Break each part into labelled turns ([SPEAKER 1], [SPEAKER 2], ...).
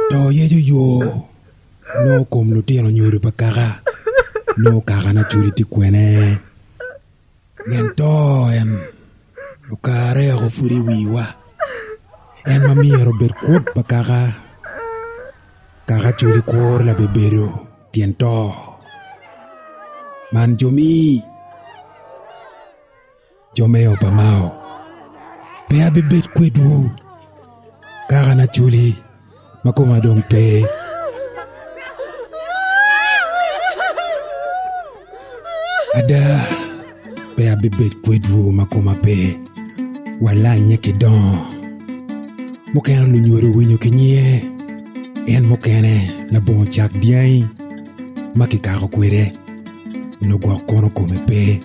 [SPEAKER 1] To ye yo no kom lo tieno nyuru pakara no kara na churi ti kwene nen to en lo kare go furi wiwa en mamiero ber kot pakara kara churi kor la bebero tiento man Jomeo pamao pe abibed kwedwu kara na chuli makoma dong pe ada pe abibed kwedwu makoma pe wala nyeke don mokena lu nyoro winyo kenyie en mokene la bon chak diai makikaro kwere no gwa kono kome pe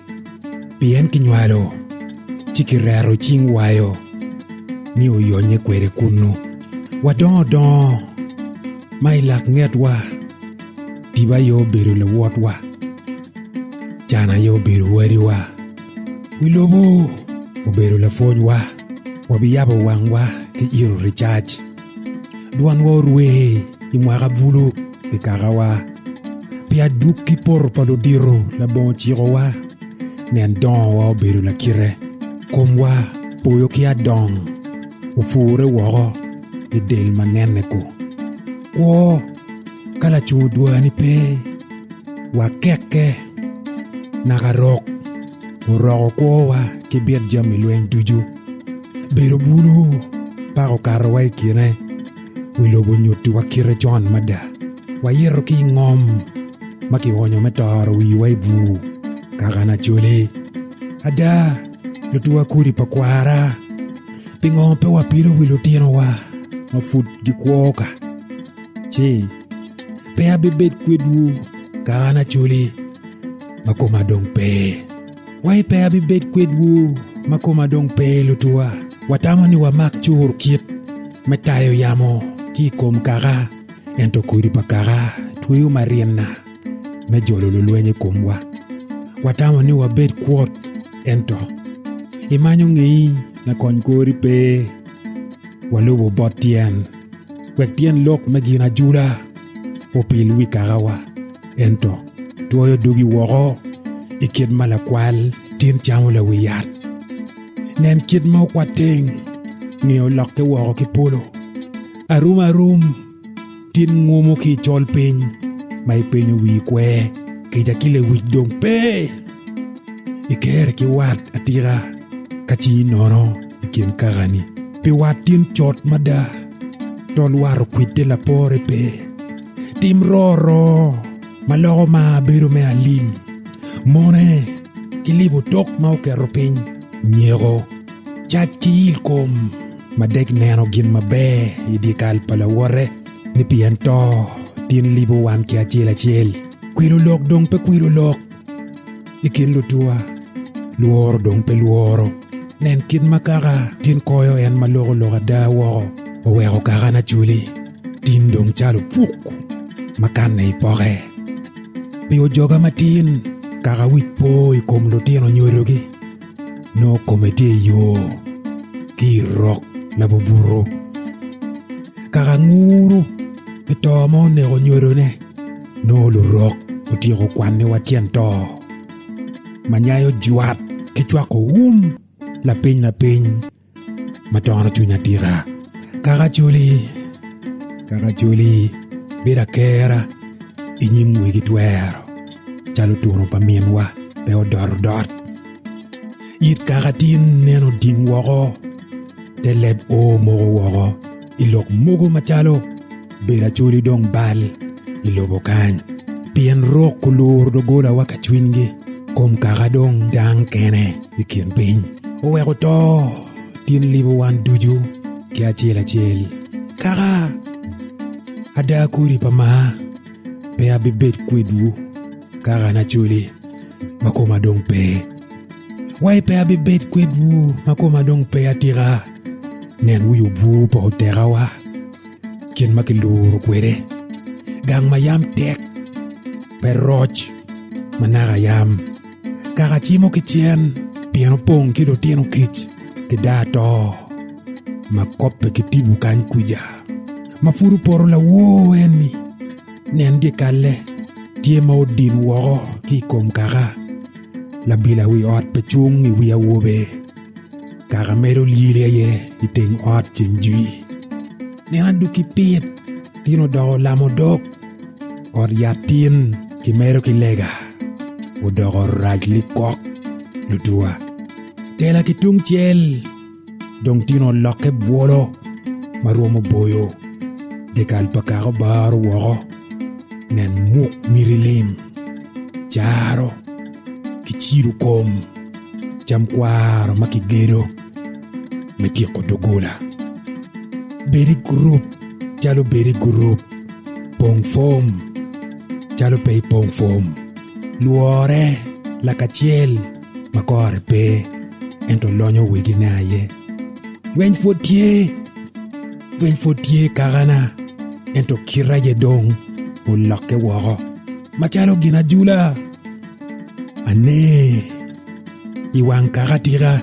[SPEAKER 1] pien kinywalo chikirero chingwayo ni oyonye kwere kunu wadon mai lak ngetwa tiba yo beru le wotwa jana yo beru wariwa wilobo oberu le fonywa wabiyabo wangwa ke iro recharge duan worwe imwaga bulu pikarawa pia duki por palodiro la bon chirowa nen don wa oberu la kire komwa poyo kia don ufure woro ni del manene ko kala chudwa ni pe wa keke nagarok uroko ko wa kibir jami lwen duju bero bulu paro karwa ikine wilobo nyuti wa kire John mada wa yero ki ngom maki wonyo metaro wi waibu kagana chuli ada lutua kuri pakwara pingompe wa piro wilutino wa mafut gikwoka chi pe abibed kwedwu kagana chuli makoma dong pe wai pe abibed kwedwu makoma dong pe lutua watamani wa mak chur kit metayo yamo ki kom kaga ento kuri pakara tuyo mariena me jolo lulwenye komwa watamani wa bed kwot ento imanyo ngi na kon kori pe walubo botien wektien lok magina jula opil wikarawa ento tuyo dugi woro ikid malakwal tin chamula wiyat nen kid mo kwateng ngeo lokke woro ki polo arum tin ngumo ki chol piny mai penyo wi kwe kija kile wik dong pe iker ki wat atira kachi nono ikin karani pi wat tin chot mada tol waro kwite la pore pe tim roro maloro ma bero me alim mone kilibo tok ma okero piny nyero chach ki il kom madek neno gin mabe idikal pala wore ni pien to tin libo wan ki achiel kwiro lok dong pe kwiro lok ikin lutua luoro dong pe luoro nen kin makara tin koyo en maloro loga da woro owero kara na chuli tin dong chalo puk makan na ipore pio joga matin kara wit po ikom lutino nyorogi no komete yo ki rock la buburo kara nguru etomo ne onyorone no lu rock otiro kwane watien to manyayo juat kichwako la piny matono chunya tira kara chuli bira kera inyim wigi twero chalo tuno pamienwa pe odor yit kara tin neno ding woro te leb o mogo woro ilok mogo machalo bira chuli dong bal ilobo kany pien rok kulur do gola waka chwingi kom kara dong dang kene ikien piny oweko to tin libo wan duju ki achiel kara ada kuri pama pe abibed kwedwu kara na chuli makoma dong pe wai pe abibed kwedwu makoma dong pe atira nen wuyu bu po terawa kin makilur kwere gang mayam tek pe roch manara yam kara chimo kichien piano pong kilo tieno kich kedato makoppe kitibu kan kuja mafuru poro la wo eni nengi kale tie ma odin wo ki kom kara la bila wi ot pechung ni wi awobe kara mero lire ye iteng ot chenjui nena duki pit tino do lamodok or yatin ki mero ki lega udogo rajli kok lutua tela ki tung chel dong tino loke bwolo marumo boyo dekal pakaro baro woko nen muk mirilim charo kichiru kom jam kwaro makigedo metieko dogola beri group chalo beri group pong fom chalo pei pong fom luore la kachiel makore pe ento lonyo wigi naye lweny fotie kagana ento kiraye dong uloke woko machalo gina jula ane iwang kagatira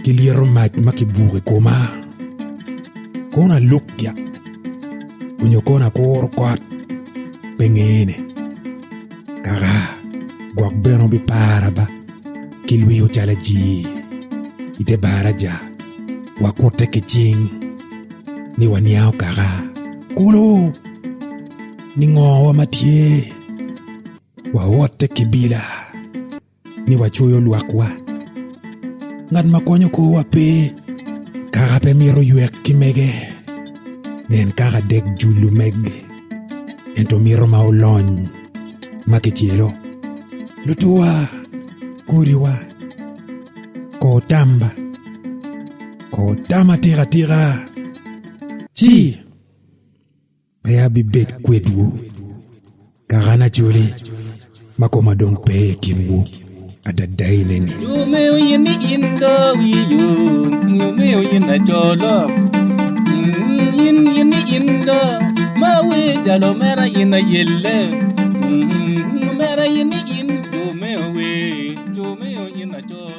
[SPEAKER 1] kiliero mach makibure koma kona lukya unyo kona koro kot pengene kaga gwak beno bi paraba kilwiyo chala ji ite baraja wakote kiching ni waniao kaga kulo ni ngowa matie wawote kibila ni wachoyo luakwa ngad makonyo ko wape kaga pe miro yuek kimege nen kaga dek julu meg ento miro maulony makichielo lutua kuriwa kotama tira chi pe abibed kwedwu kagana chuli makoma dong pe kimbu adadai neni
[SPEAKER 2] Jomeo yini indo wiyo Jomeo yina cholo yini indo mawe jalo mera yina yelle mera yini in Jomeo yina cholo